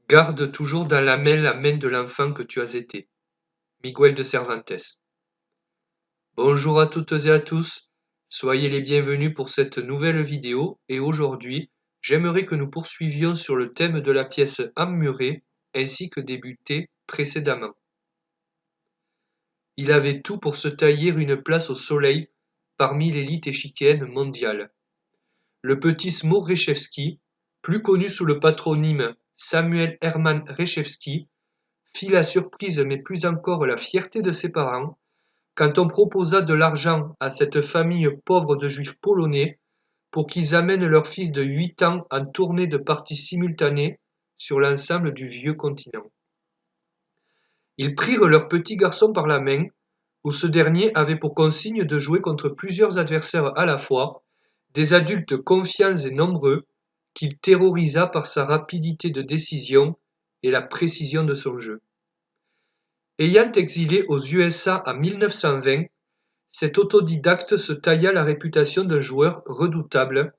Garde toujours dans la main de l'enfant que tu as été. Miguel de Cervantes. Bonjour à toutes et à tous, soyez les bienvenus pour cette nouvelle vidéo et aujourd'hui, j'aimerais que nous poursuivions sur le thème de la pièce emmurée ainsi que débuté précédemment. Il avait tout pour se tailler une place au soleil parmi l'élite échiquienne mondiale. Le petit Smour Reshevsky, plus connu sous le patronyme Samuel Hermann Reshevsky, fit la surprise mais plus encore la fierté de ses parents quand on proposa de l'argent à cette famille pauvre de juifs polonais pour qu'ils amènent leur fils de 8 ans en tournée de parties simultanées sur l'ensemble du vieux continent. Ils prirent leur petit garçon par la main, où ce dernier avait pour consigne de jouer contre plusieurs adversaires à la fois, des adultes confiants et nombreux, qu'il terrorisa par sa rapidité de décision et la précision de son jeu. Ayant exilé aux USA en 1920, cet autodidacte se tailla la réputation d'un joueur redoutable.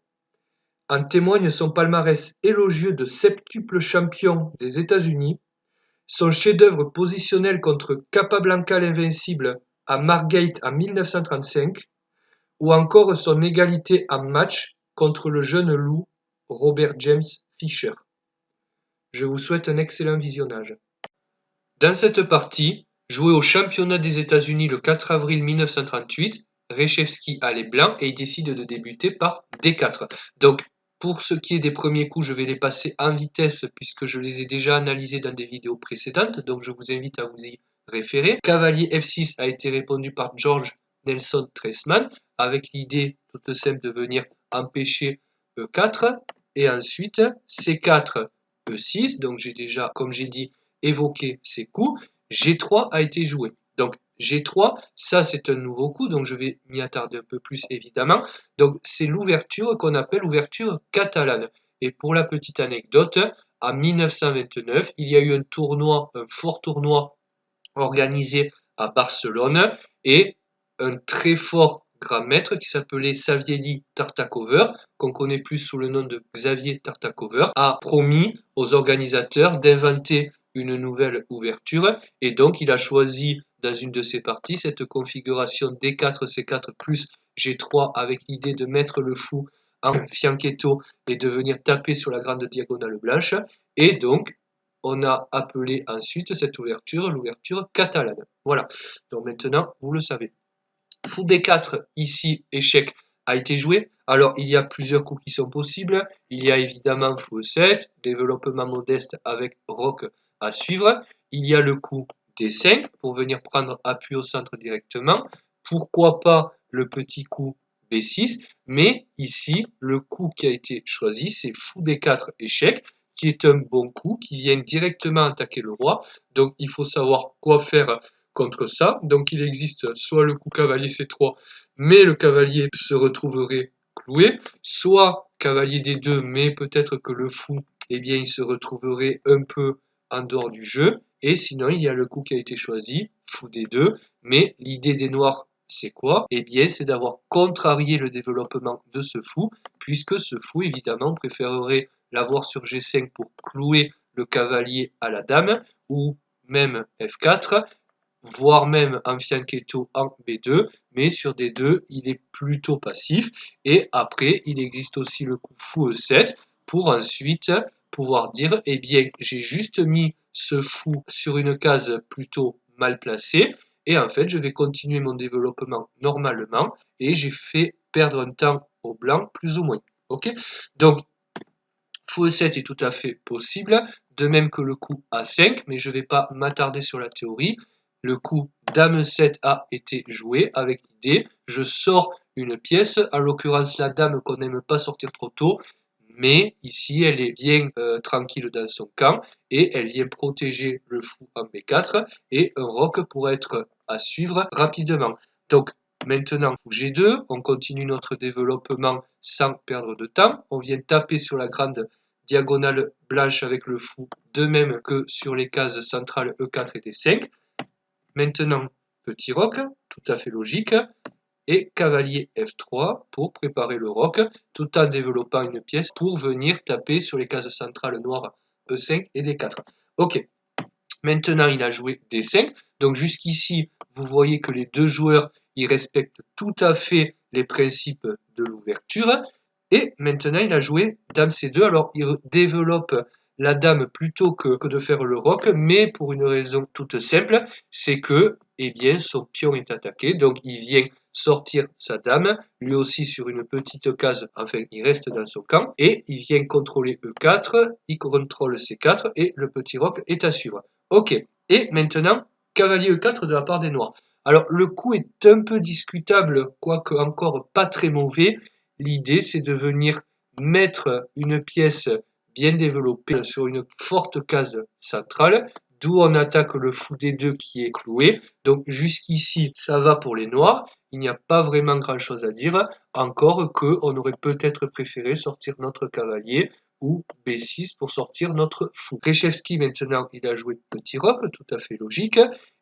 En témoigne son palmarès élogieux de septuple champion des États-Unis, son chef-d'œuvre positionnel contre Capablanca l'invincible à Margate en 1935, ou encore son égalité en match contre le jeune loup Robert James Fischer. Je vous souhaite un excellent visionnage. Dans cette partie, jouée au championnat des États-Unis le 4 avril 1938, Reshevsky a les blancs et il décide de débuter par D4. Donc, pour ce qui est des premiers coups, je vais les passer en vitesse puisque je les ai déjà analysés dans des vidéos précédentes, donc je vous invite à vous y référer. Cavalier F6 a été répondu par George Nelson Treisman, avec l'idée toute simple de venir empêcher E4, et ensuite C4, E6, donc j'ai déjà, comme j'ai dit, évoqué ces coups. G3 a été joué. Donc G3, ça c'est un nouveau coup, donc je vais m'y attarder un peu plus évidemment. Donc c'est l'ouverture qu'on appelle ouverture catalane. Et pour la petite anecdote, en 1929, il y a eu un tournoi, un fort tournoi organisé à Barcelone et un très fort grand maître qui s'appelait Savieli Tartakover, qu'on connaît plus sous le nom de Xavier Tartakover, a promis aux organisateurs d'inventer une nouvelle ouverture et donc il a choisi dans une de ses parties cette configuration D4, C4 plus G3 avec l'idée de mettre le fou en fianchetto et de venir taper sur la grande diagonale blanche et donc on a appelé ensuite cette ouverture l'ouverture catalane. Voilà, donc maintenant vous le savez. Fou B4, ici, échec, a été joué. Alors, il y a plusieurs coups qui sont possibles. Il y a évidemment Fou E7, développement modeste avec Roc à suivre. Il y a le coup D5 pour venir prendre appui au centre directement. Pourquoi pas le petit coup B6, mais ici, le coup qui a été choisi, c'est Fou B4 échec, qui est un bon coup, qui vient directement attaquer le roi. Donc, il faut savoir quoi faire contre ça. Donc il existe soit le coup cavalier C3, mais le cavalier se retrouverait cloué, soit cavalier D2, mais peut-être que le fou, eh bien, il se retrouverait un peu en dehors du jeu. Et sinon, il y a le coup qui a été choisi, fou D2, mais l'idée des noirs, c'est quoi? Eh bien, c'est d'avoir contrarié le développement de ce fou, puisque ce fou, évidemment, préférerait l'avoir sur G5 pour clouer le cavalier à la dame, ou même F4, voire même un fianchetto en B2, mais sur D2, il est plutôt passif. Et après, il existe aussi le coup fou E7 pour ensuite pouvoir dire, eh bien, j'ai juste mis ce fou sur une case plutôt mal placée, et en fait, je vais continuer mon développement normalement, et j'ai fait perdre un temps au blanc, plus ou moins. Ok? Donc, fou E7 est tout à fait possible, de même que le coup A5, mais je ne vais pas m'attarder sur la théorie. Le coup Dame 7 a été joué avec l'idée, je sors une pièce, en l'occurrence la dame qu'on n'aime pas sortir trop tôt, mais ici elle est bien tranquille dans son camp et elle vient protéger le fou en B4 et un roc pour être à suivre rapidement. Donc maintenant fou G2, on continue notre développement sans perdre de temps, on vient taper sur la grande diagonale blanche avec le fou, de même que sur les cases centrales E4 et D5. Maintenant, petit roc, tout à fait logique, et cavalier F3 pour préparer le roc, tout en développant une pièce pour venir taper sur les cases centrales noires E5 et D4. Ok, maintenant il a joué D5, donc jusqu'ici vous voyez que les deux joueurs ils respectent tout à fait les principes de l'ouverture, et maintenant il a joué Dame C2, alors il développe la dame plutôt que de faire le roc, mais pour une raison toute simple, c'est que eh bien, son pion est attaqué, donc il vient sortir sa dame, lui aussi sur une petite case, enfin il reste dans son camp, et il vient contrôler E4, il contrôle C4, et le petit roc est à suivre. Ok, et maintenant, cavalier E4 de la part des noirs. Alors le coup est un peu discutable, quoique encore pas très mauvais. L'idée c'est de venir mettre une pièce bien développée sur une forte case centrale, d'où on attaque le fou des deux qui est cloué. Donc jusqu'ici ça va pour les noirs, il n'y a pas vraiment grand chose à dire, encore que on aurait peut-être préféré sortir notre cavalier ou B6 pour sortir notre fou. Reshevsky maintenant il a joué petit roc, tout à fait logique.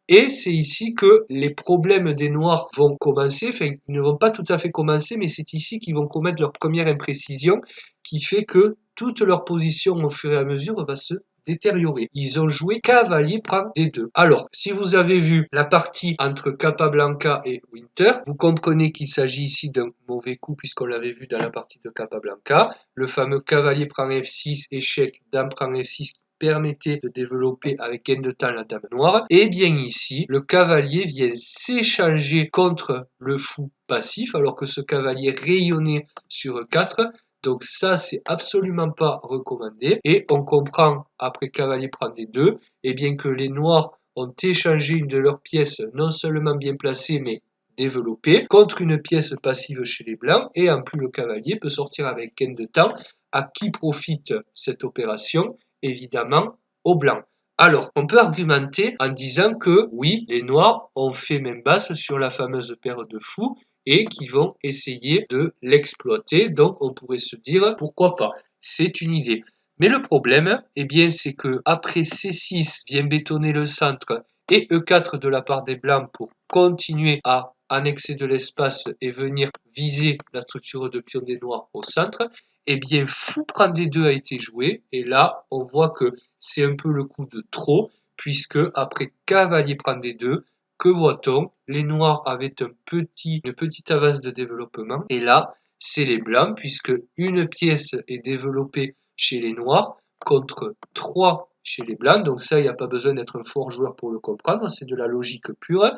Et c'est ici que les problèmes des noirs vont commencer, enfin ils ne vont pas tout à fait commencer, mais c'est ici qu'ils vont commettre leur première imprécision, qui fait que toute leur position au fur et à mesure va se détériorer. Ils ont joué cavalier prend D2. Alors, si vous avez vu la partie entre Capablanca et Winter, vous comprenez qu'il s'agit ici d'un mauvais coup puisqu'on l'avait vu dans la partie de Capablanca. Le fameux cavalier prend F6, échec, dame prend F6 permettait de développer avec gain de temps la dame noire. Et bien ici, le cavalier vient s'échanger contre le fou passif alors que ce cavalier rayonnait sur 4. Donc ça, c'est absolument pas recommandé. Et on comprend, après cavalier prend D2, et bien que les noirs ont échangé une de leurs pièces non seulement bien placée, mais développée, contre une pièce passive chez les blancs, et en plus le cavalier peut sortir avec gain de temps. À qui profite cette opération? Évidemment, aux blancs. Alors, on peut argumenter en disant que oui, les noirs ont fait main basse sur la fameuse paire de fous, et qui vont essayer de l'exploiter. Donc on pourrait se dire pourquoi pas. C'est une idée. Mais le problème, eh bien, c'est que après C6 vient bétonner le centre et E4 de la part des blancs pour continuer à annexer de l'espace et venir viser la structure de pion des noirs au centre, eh bien fou prend D2 a été joué et là on voit que c'est un peu le coup de trop puisque après cavalier prend D2, que voit-on? Les noirs avaient une petite avance de développement et là c'est les blancs puisque une pièce est développée chez les noirs contre 3 chez les blancs, donc ça il n'y a pas besoin d'être un fort joueur pour le comprendre, c'est de la logique pure.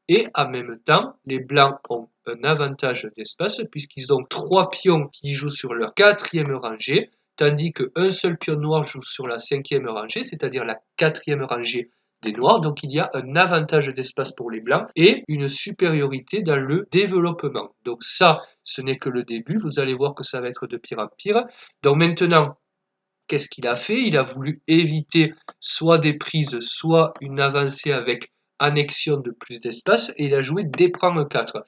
Et en même temps, les blancs ont un avantage d'espace puisqu'ils ont 3 pions qui jouent sur leur 4e rangée, tandis qu'un seul pion noir joue sur la 5e rangée, c'est-à-dire la 4e rangée des noirs. Donc il y a un avantage d'espace pour les blancs et une supériorité dans le développement. Donc ça, ce n'est que le début, vous allez voir que ça va être de pire en pire. Donc maintenant, qu'est-ce qu'il a fait? Il a voulu éviter soit des prises, soit une avancée avec annexion de plus d'espace, et il a joué D prend E4.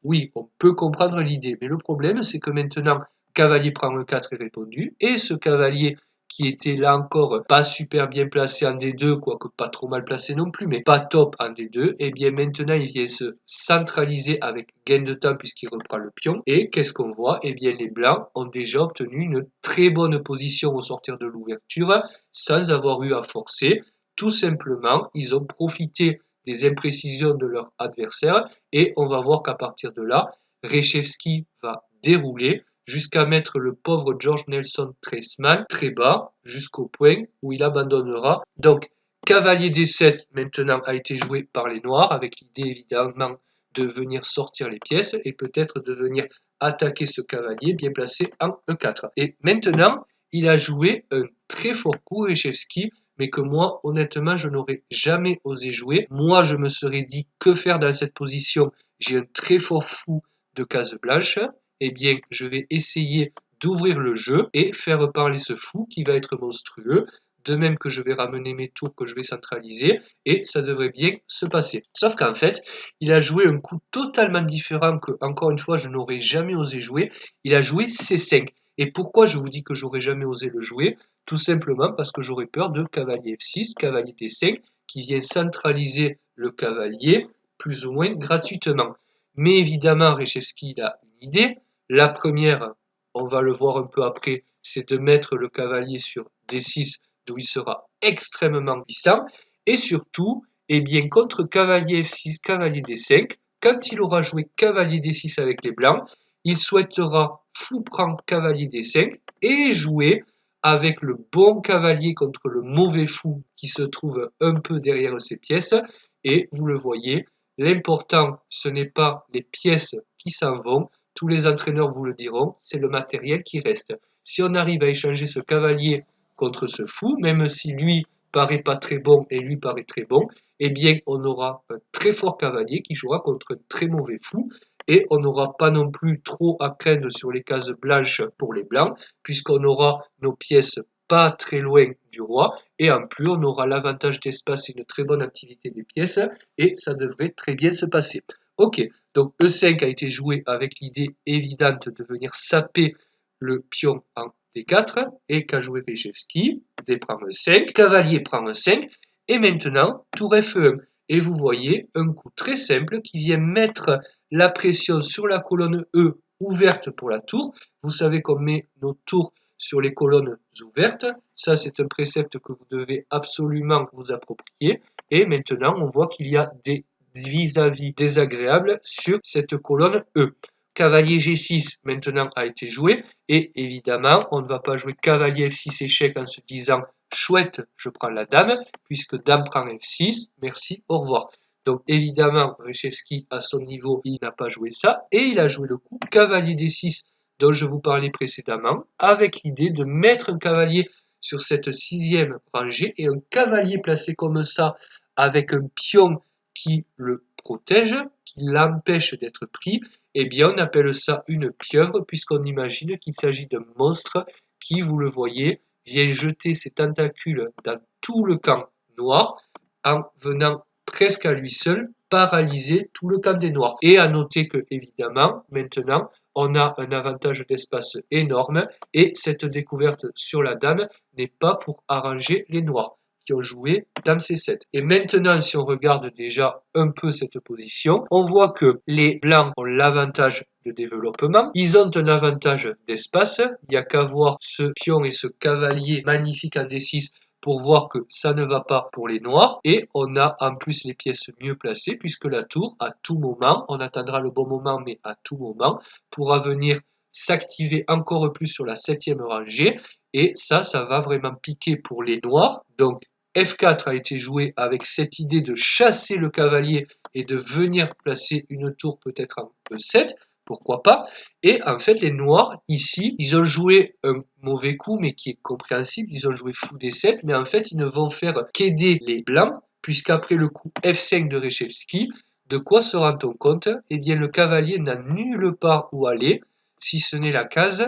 Oui, on peut comprendre l'idée, mais le problème c'est que maintenant, cavalier prend E4 est répondu, et ce cavalier qui était là encore pas super bien placé en D2, quoique pas trop mal placé non plus, mais pas top en D2, et bien maintenant il vient se centraliser avec gain de temps puisqu'il reprend le pion, et qu'est-ce qu'on voit? Et bien les blancs ont déjà obtenu une très bonne position au sortir de l'ouverture, sans avoir eu à forcer, tout simplement, ils ont profité des imprécisions de leur adversaire, et on va voir qu'à partir de là, Reshevsky va dérouler, jusqu'à mettre le pauvre George Nelson Treisman très bas, jusqu'au point où il abandonnera. Donc, cavalier D7 maintenant a été joué par les noirs, avec l'idée évidemment de venir sortir les pièces et peut-être de venir attaquer ce cavalier bien placé en E4. Et maintenant, il a joué un très fort coup, Reshevsky, mais que moi, honnêtement, je n'aurais jamais osé jouer. Moi, je me serais dit, que faire dans cette position? J'ai un très fort fou de case blanche. Eh bien, je vais essayer d'ouvrir le jeu et faire parler ce fou qui va être monstrueux, de même que je vais ramener mes tours que je vais centraliser, et ça devrait bien se passer. Sauf qu'en fait, il a joué un coup totalement différent que, encore une fois, je n'aurais jamais osé jouer. Il a joué C5. Et pourquoi je vous dis que j'aurais jamais osé le jouer? Tout simplement parce que j'aurais peur de cavalier F6, cavalier D5, qui vient centraliser le cavalier plus ou moins gratuitement. Mais évidemment, Reshevsky a une idée. La première, on va le voir un peu après, c'est de mettre le cavalier sur D6 d'où il sera extrêmement puissant. Et surtout, eh bien, contre cavalier F6, cavalier D5, quand il aura joué cavalier D6 avec les blancs, il souhaitera fou prend cavalier D5 et jouer avec le bon cavalier contre le mauvais fou qui se trouve un peu derrière ces pièces. Et vous le voyez, l'important, ce n'est pas les pièces qui s'en vont, tous les entraîneurs vous le diront, c'est le matériel qui reste. Si on arrive à échanger ce cavalier contre ce fou, même si lui paraît pas très bon et lui paraît très bon, eh bien on aura un très fort cavalier qui jouera contre un très mauvais fou, et on n'aura pas non plus trop à craindre sur les cases blanches pour les blancs, puisqu'on aura nos pièces pas très loin du roi, et en plus on aura l'avantage d'espace et une très bonne activité des pièces, et ça devrait très bien se passer. Ok, donc E5 a été joué avec l'idée évidente de venir saper le pion en D4, et qu'a joué Reshevsky, D prend E5, cavalier prend E5, et maintenant tour F1. Et vous voyez un coup très simple qui vient mettre la pression sur la colonne E ouverte pour la tour. Vous savez qu'on met nos tours sur les colonnes ouvertes. Ça, c'est un précepte que vous devez absolument vous approprier. Et maintenant, on voit qu'il y a des vis-à-vis désagréables sur cette colonne E. Cavalier G6 maintenant a été joué. Et évidemment, on ne va pas jouer cavalier F6 échec en se disant chouette, je prends la dame, puisque dame prend F6, merci, au revoir. Donc évidemment, Reshevsky, à son niveau, il n'a pas joué ça, et il a joué le coup cavalier D6 dont je vous parlais précédemment, avec l'idée de mettre un cavalier sur cette sixième rangée, et un cavalier placé comme ça, avec un pion qui le protège, qui l'empêche d'être pris, eh bien on appelle ça une pieuvre, puisqu'on imagine qu'il s'agit d'un monstre qui, vous le voyez, vient jeter ses tentacules dans tout le camp noir, en venant presque à lui seul paralyser tout le camp des noirs. Et à noter que, évidemment, maintenant, on a un avantage d'espace énorme, et cette découverte sur la dame n'est pas pour arranger les noirs qui ont joué dame C7. Et maintenant, si on regarde déjà un peu cette position, on voit que les blancs ont l'avantage de développement, ils ont un avantage d'espace, il n'y a qu'à voir ce pion et ce cavalier magnifique en D6 pour voir que ça ne va pas pour les noirs, et on a en plus les pièces mieux placées, puisque la tour, à tout moment, on attendra le bon moment, mais à tout moment, pourra venir s'activer encore plus sur la septième rangée, et ça va vraiment piquer pour les noirs. Donc F4 a été joué avec cette idée de chasser le cavalier et de venir placer une tour peut-être en E7, pourquoi pas. Et en fait, les noirs, ici, ils ont joué un mauvais coup, mais qui est compréhensible. Ils ont joué fou D7, mais en fait, ils ne vont faire qu'aider les blancs, puisqu'après le coup F5 de Reshevsky, de quoi se rend-on compte? Eh bien, le cavalier n'a nulle part où aller, si ce n'est la case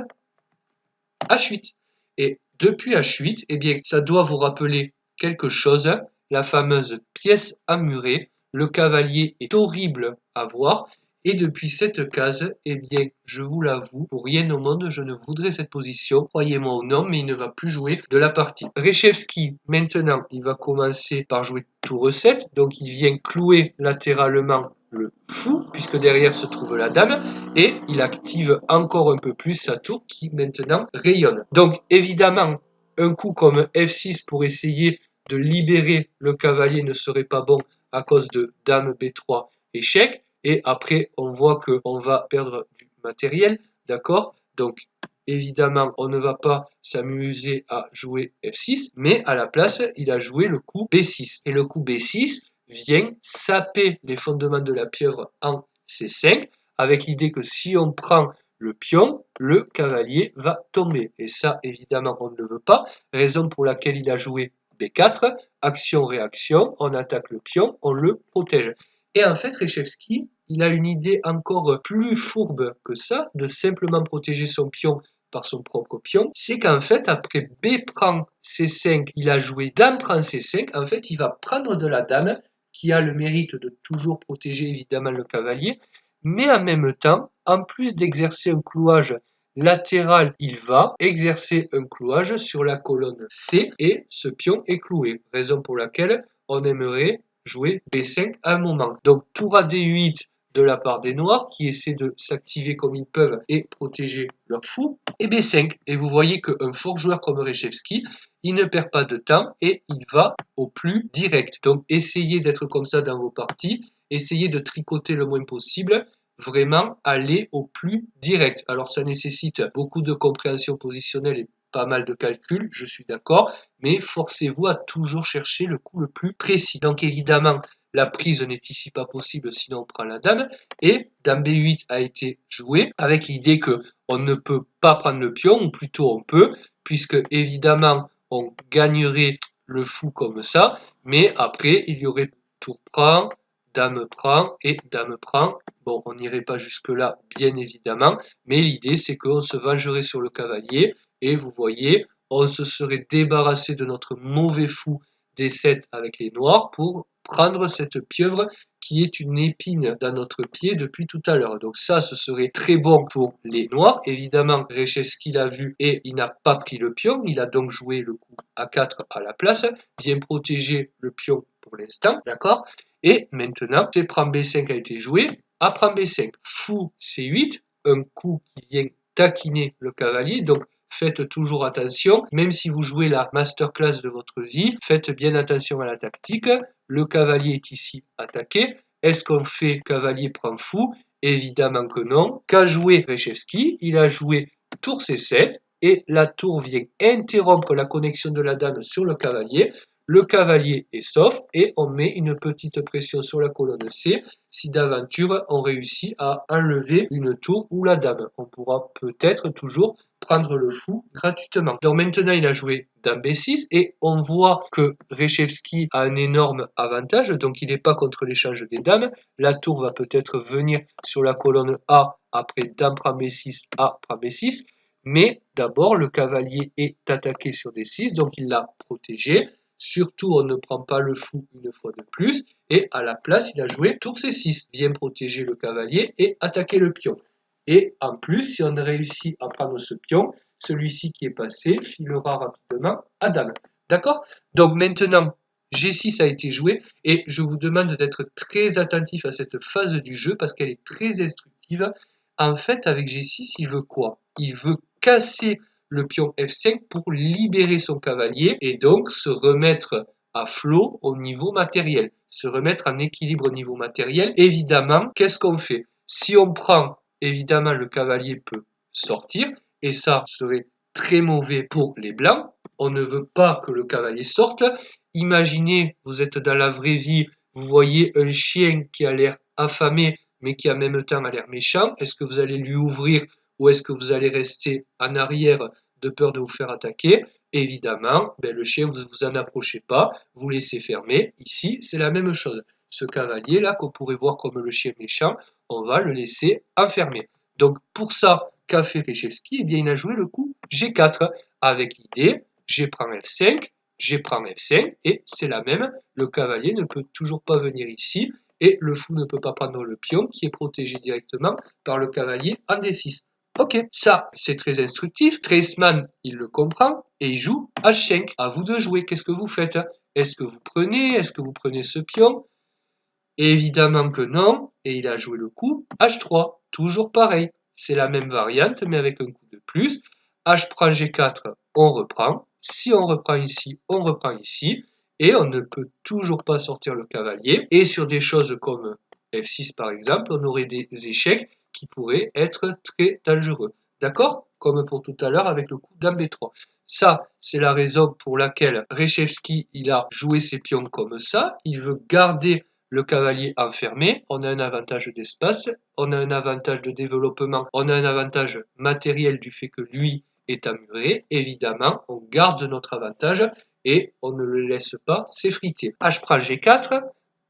H8. Et depuis H8, eh bien, ça doit vous rappeler quelque chose, la fameuse pièce amurée. Le cavalier est horrible à voir. Et depuis cette case, eh bien, je vous l'avoue, pour rien au monde, je ne voudrais cette position, croyez-moi ou non, mais il ne va plus jouer de la partie. Reshevsky, maintenant, il va commencer par jouer tour E7, donc il vient clouer latéralement le fou, puisque derrière se trouve la dame, et il active encore un peu plus sa tour qui maintenant rayonne. Donc évidemment, un coup comme F6 pour essayer de libérer le cavalier ne serait pas bon à cause de dame B3 échec, et après on voit qu'on va perdre du matériel, d'accord? Donc évidemment on ne va pas s'amuser à jouer F6, mais à la place il a joué le coup B6, et le coup B6 vient saper les fondements de la pieuvre en C5, avec l'idée que si on prend le pion, le cavalier va tomber. Et ça, évidemment, on ne le veut pas, raison pour laquelle il a joué B4, action-réaction, on attaque le pion, on le protège. Et en fait, Reshevsky, il a une idée encore plus fourbe que ça, de simplement protéger son pion par son propre pion, c'est qu'en fait, après B prend C5, il a joué dame prend C5, en fait, il va prendre de la dame, qui a le mérite de toujours protéger évidemment le cavalier, mais en même temps, en plus d'exercer un clouage latéral, il va exercer un clouage sur la colonne C, et ce pion est cloué, raison pour laquelle on aimerait jouer B5 à un moment. Donc tour à D8 de la part des noirs qui essaient de s'activer comme ils peuvent et protéger leur fou. Et B5. Et vous voyez qu'un fort joueur comme Reshevsky, il ne perd pas de temps et il va au plus direct. Donc essayez d'être comme ça dans vos parties, essayez de tricoter le moins possible, vraiment aller au plus direct. Alors ça nécessite beaucoup de compréhension positionnelle et pas mal de calculs, je suis d'accord, mais forcez-vous à toujours chercher le coup le plus précis. Donc évidemment, la prise n'est ici pas possible, sinon on prend la dame, et dame B8 a été jouée avec l'idée que on ne peut pas prendre le pion, ou plutôt on peut, puisque évidemment on gagnerait le fou comme ça, mais après il y aurait tour prend, dame prend et dame prend. Bon, on n'irait pas jusque-là, bien évidemment, mais l'idée c'est qu'on se vengerait sur le cavalier, et vous voyez, on se serait débarrassé de notre mauvais fou D7 avec les noirs pour prendre cette pieuvre qui est une épine dans notre pied depuis tout à l'heure. Donc ça, ce serait très bon pour les noirs. Évidemment, Reshevsky l'a vu et il n'a pas pris le pion. Il a donc joué le coup A4 à la place, bien protéger le pion pour l'instant, d'accord? Et maintenant, C prend B5 a été joué. A prend B5, fou C8, un coup qui vient taquiner le cavalier. Donc faites toujours attention, même si vous jouez la masterclass de votre vie, faites bien attention à la tactique. Le cavalier est ici attaqué. Est-ce qu'on fait cavalier prend fou? Évidemment que non. Qu'a joué Reshevsky? Il a joué tour C7 et la tour vient interrompre la connexion de la dame sur le cavalier. Le cavalier est sauf et on met une petite pression sur la colonne C si d'aventure on réussit à enlever une tour ou la dame. On pourra peut-être toujours prendre le fou gratuitement. Donc maintenant il a joué dame B6 et on voit que Reshevsky a un énorme avantage, donc il n'est pas contre l'échange des dames. La tour va peut-être venir sur la colonne A après dame prend B6, A prend B6, mais d'abord le cavalier est attaqué sur D6, donc il l'a protégé. Surtout, on ne prend pas le fou une fois de plus. Et à la place, il a joué tour C6, bien protéger le cavalier et attaquer le pion. Et en plus, si on réussit à prendre ce pion, celui-ci qui est passé filera rapidement à dame. D'accord? Donc maintenant, G6 a été joué et je vous demande d'être très attentif à cette phase du jeu parce qu'elle est très instructive. En fait, avec G6, il veut quoi? Il veut casser le pion F5 pour libérer son cavalier et donc se remettre à flot au niveau matériel, se remettre en équilibre au niveau matériel. Évidemment, qu'est-ce qu'on fait? Si on prend, évidemment, le cavalier peut sortir et ça serait très mauvais pour les blancs. On ne veut pas que le cavalier sorte. Imaginez, vous êtes dans la vraie vie, vous voyez un chien qui a l'air affamé mais qui en même temps a l'air méchant. Est-ce que vous allez lui ouvrir ou est-ce que vous allez rester en arrière de peur de vous faire attaquer? Évidemment, le chien, vous vous en approchez pas, vous laissez fermer. Ici, c'est la même chose. Ce cavalier-là, qu'on pourrait voir comme le chien méchant, on va le laisser enfermer. Donc, pour ça, qu'a fait Reshevsky? Eh bien, il a joué le coup G4, avec l'idée, G prend F5, G prend F5, et c'est la même. Le cavalier ne peut toujours pas venir ici, et le fou ne peut pas prendre le pion, qui est protégé directement par le cavalier en D6. Ok, ça c'est très instructif. Treisman, il le comprend et il joue H5. À vous de jouer. Qu'est-ce que vous faites? Est-ce que vous prenez? Est-ce que vous prenez ce pion? Évidemment que non. Et il a joué le coup H3. Toujours pareil. C'est la même variante, mais avec un coup de plus. H prend G4, on reprend. Si on reprend ici, on reprend ici. Et on ne peut toujours pas sortir le cavalier. Et sur des choses comme F6 par exemple, on aurait des échecs qui pourraient être très dangereux. D'accord? Comme pour tout à l'heure avec le coup dame B3. Ça, c'est la raison pour laquelle Reshevsky, il a joué ses pions comme ça. Il veut garder le cavalier enfermé. On a un avantage d'espace, on a un avantage de développement, on a un avantage matériel du fait que lui est amuré. Évidemment, on garde notre avantage et on ne le laisse pas s'effriter. H prend G4,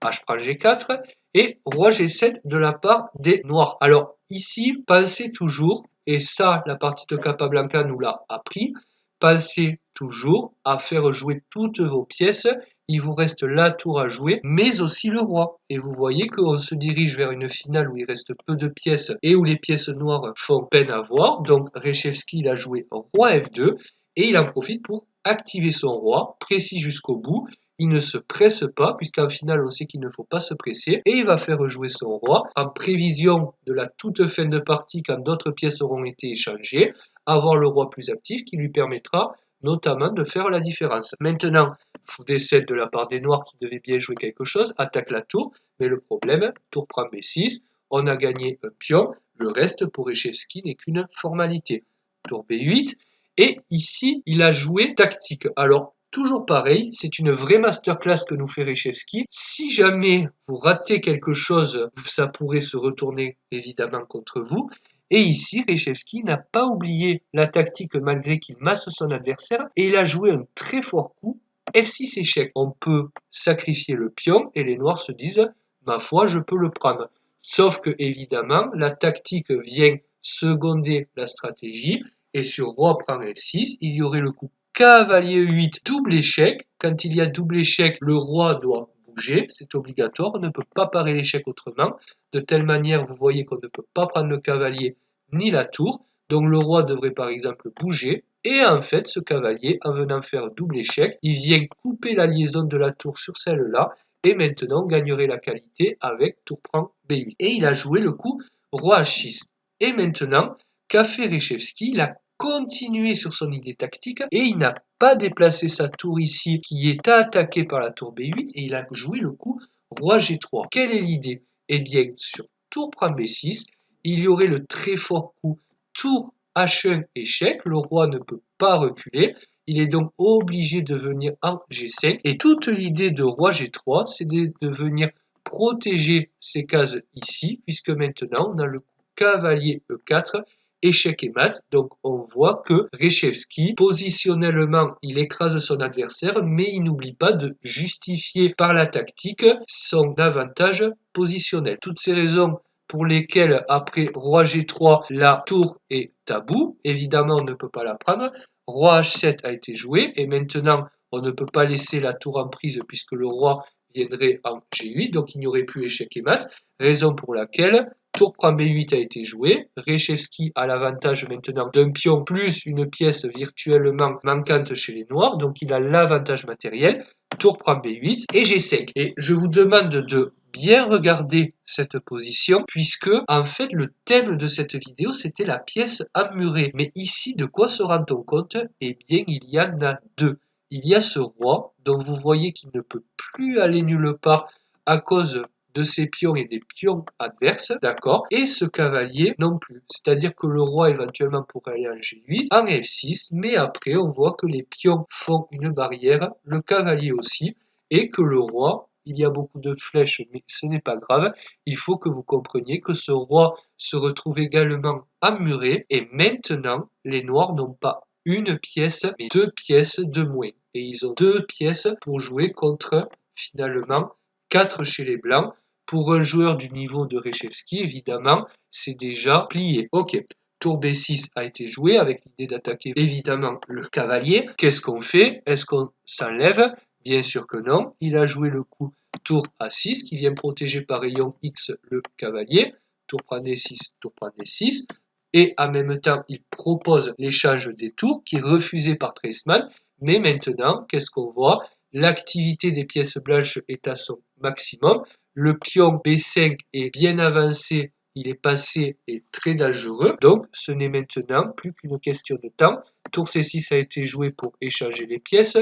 H prend G4 et roi G7 de la part des noirs. Alors ici, pensez toujours, et ça la partie de Capablanca nous l'a appris, pensez toujours à faire jouer toutes vos pièces. Il vous reste la tour à jouer, mais aussi le roi. Et vous voyez qu'on se dirige vers une finale où il reste peu de pièces et où les pièces noires font peine à voir. Donc Reshevsky il a joué roi F2 et il en profite pour activer son roi, précis jusqu'au bout. il ne se presse pas, puisqu'en finale on sait qu'il ne faut pas se presser, et il va faire jouer son roi en prévision de la toute fin de partie quand d'autres pièces auront été échangées, avoir le roi plus actif qui lui permettra notamment de faire la différence. Maintenant, fou D7 de la part des noirs qui devaient bien jouer quelque chose, attaque la tour, mais le problème, tour prend B6, on a gagné un pion, le reste pour Reshevsky n'est qu'une formalité. Tour B8, et ici il a joué tactique. Alors toujours pareil, c'est une vraie masterclass que nous fait Reshevsky. Si jamais vous ratez quelque chose, ça pourrait se retourner évidemment contre vous. Et ici, Reshevsky n'a pas oublié la tactique malgré qu'il masse son adversaire et il a joué un très fort coup, F6 échec. On peut sacrifier le pion et les noirs se disent « ma foi, je peux le prendre ». Sauf que évidemment, la tactique vient seconder la stratégie et sur roi prend F6, il y aurait le coup cavalier E8, double échec. Quand il y a double échec, le roi doit bouger, c'est obligatoire, on ne peut pas parer l'échec autrement. De telle manière, vous voyez qu'on ne peut pas prendre le cavalier ni la tour. Donc le roi devrait par exemple bouger. Et en fait, ce cavalier, en venant faire double échec, il vient couper la liaison de la tour sur celle-là. Et maintenant, gagnerait la qualité avec tour prend B8. Et il a joué le coup roi H6. Et maintenant, qu'a fait Reshevsky? Il a continué sur son idée tactique et il n'a pas déplacé sa tour ici qui est attaquée par la tour B8 et il a joué le coup roi G3. Quelle est l'idée? Eh bien, sur tour prend B6, il y aurait le très fort coup tour H1 échec, le roi ne peut pas reculer, il est donc obligé de venir en G5 et toute l'idée de roi G3, c'est de venir protéger ces cases ici, puisque maintenant on a le coup cavalier E4, échec et mat, donc on voit que Reshevsky, positionnellement, il écrase son adversaire, mais il n'oublie pas de justifier par la tactique son avantage positionnel. Toutes ces raisons pour lesquelles, après roi G3, la tour est tabou, évidemment on ne peut pas la prendre, roi H7 a été joué, et maintenant on ne peut pas laisser la tour en prise puisque le roi viendrait en G8, donc il n'y aurait plus échec et mat, raison pour laquelle tour prend B8 a été joué, Reshevsky a l'avantage maintenant d'un pion plus une pièce virtuellement manquante chez les noirs, donc il a l'avantage matériel, tour prend B8 et G5. Et je vous demande de bien regarder cette position puisque en fait le thème de cette vidéo c'était la pièce emmurée. Mais ici de quoi se rend-on compte? Eh bien il y en a deux. Il y a ce roi dont vous voyez qu'il ne peut plus aller nulle part à cause de ses pions et des pions adverses, d'accord, et ce cavalier non plus. C'est-à-dire que le roi éventuellement pourrait aller en G8, en F6, mais après on voit que les pions font une barrière, le cavalier aussi, et que le roi, il y a beaucoup de flèches, mais ce n'est pas grave, il faut que vous compreniez que ce roi se retrouve également emmuré, et maintenant les noirs n'ont pas une pièce, mais deux pièces de moins. Et ils ont deux pièces pour jouer contre, finalement, 4 chez les blancs. Pour un joueur du niveau de Reshevsky, évidemment, c'est déjà plié. Ok, tour B6 a été joué avec l'idée d'attaquer évidemment le cavalier. Qu'est-ce qu'on fait? Est-ce qu'on s'enlève? Bien sûr que non. Il a joué le coup tour A6 qui vient protéger par rayon X le cavalier. Tour prend D6, tour prend D6. Et en même temps, il propose l'échange des tours qui est refusé par Treisman. Mais maintenant, qu'est-ce qu'on voit? L'activité des pièces blanches est à son maximum. Le pion B5 est bien avancé, il est passé et très dangereux. Donc, ce n'est maintenant plus qu'une question de temps. Tour C6 a été joué pour échanger les pièces.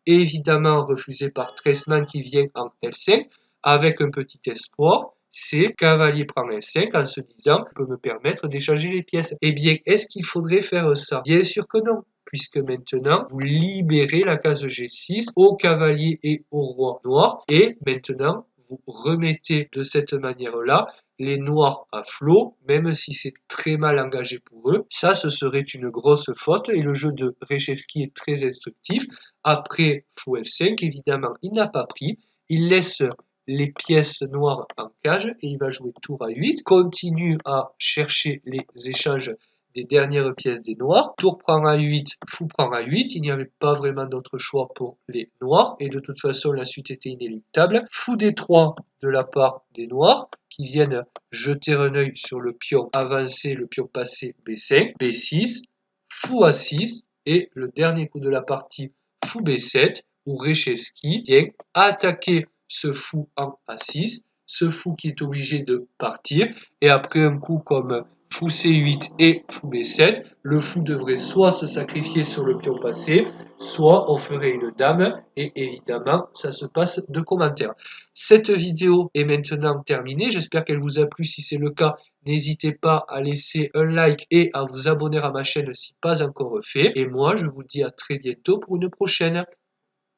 Évidemment refusé par Treisman qui vient en F5 avec un petit espoir. C'est cavalier prend F5 en se disant « je peux me permettre d'échanger les pièces ». Eh bien, est-ce qu'il faudrait faire ça? Bien sûr que non, puisque maintenant, vous libérez la case G6 au cavalier et au roi noir. Et maintenant, vous remettez de cette manière-là les noirs à flot, même si c'est très mal engagé pour eux. Ça, ce serait une grosse faute et le jeu de Reshevsky est très instructif. Après fou F5, évidemment, il n'a pas pris. Il laisse les pièces noires en cage et il va jouer tour A8, continue à chercher les échanges des dernières pièces des noirs, tour prend A8, fou prend A8, il n'y avait pas vraiment d'autre choix pour les noirs et de toute façon la suite était inéluctable, fou D3 de la part des noirs qui viennent jeter un œil sur le pion avancé, le pion passé B5, B6, fou A6 et le dernier coup de la partie fou B7 où Reshevsky vient attaquer ce fou en A6, ce fou qui est obligé de partir, et après un coup comme fou C8 et fou B7, le fou devrait soit se sacrifier sur le pion passé, soit on ferait une dame, et évidemment, ça se passe de commentaires. Cette vidéo est maintenant terminée, j'espère qu'elle vous a plu. Si c'est le cas, n'hésitez pas à laisser un like et à vous abonner à ma chaîne si pas encore fait. Et moi, je vous dis à très bientôt pour une prochaine.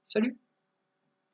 Salut!